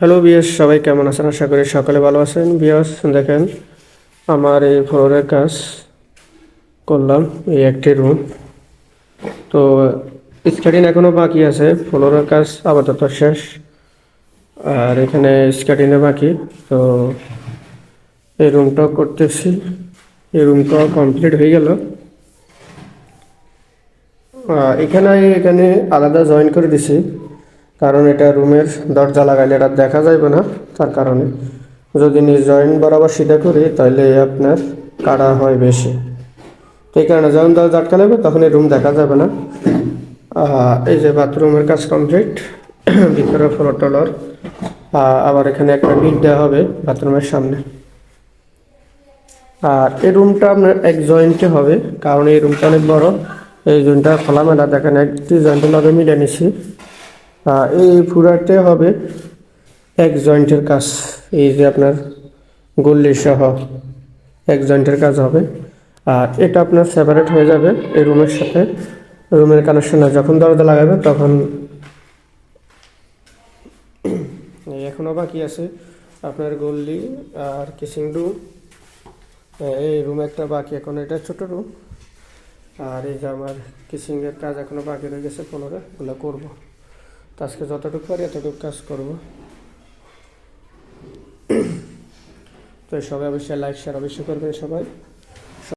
Hello বিয়াস, সবাই কেমন আছেন? আশা করি সকালে ভালো আছেন। বিয়াস দেখেন, আমার এই ফ্লোরের কাজ করলাম, এই একটি রুম। তো স্কাটিং এখনও বাকি আছে, ফ্লোরের কাজ আপাতত শেষ, আর এখানে স্কাটিংয়ে বাকি। তো এই রুমটাও করতেছি, এই রুমটাও কমপ্লিট হয়ে গেল। এখানে আলাদা জয়েন করে দিছি, কারণ এটা রুমের দরজা লাগাইলে এটা দেখা যাবে না। তার কারণে যদি নিজ জয়েন বরাবর সিধা করি তাহলে আপনার কাটা হয় বেশি। তো এই কারণে যখন দরজা আটকা লাগবে তখন এই রুম দেখা যাবে না। এই যে বাথরুমের কাজ কমপ্লিট, ভিতরে ফ্লোর টলার, আবার এখানে একটা ইট দেওয়া হবে বাথরুমের সামনে। আর এই রুমটা আপনার এক জয়েন্টে হবে, কারণ এই রুমটা অনেক বড়। এই জয়েন্টটা খোলামেলা, দেখেন একটি জয়েন্টের লগে মিলে নিছি। এই পুরাটে হবে এক জয়েন্টের কাজ, এই যে আপনার গল্লি সহ এক জয়েন্টের কাজ হবে। আর এটা আপনার সেপারেট হয়ে যাবে এই রুমের সাথে, রুমের কানেকশন যখন দরজা লাগাবে তখন। এখনও বাকি আছে আপনার গল্লি আর কিচিং রুম। এই রুম একটা বাকি, এখন এটা ছোট রুম। আর এই যে আমার কিচিংয়ের কাজ এখনও বাকি রয়ে গেছে, ফ্লোরে ওগুলো করবো। তো আজকে যতটুকু পারি এতটুকু কাজ করব। তো সবাই অবশ্যই লাইক শেয়ার অবশ্যই করবেন সবাই।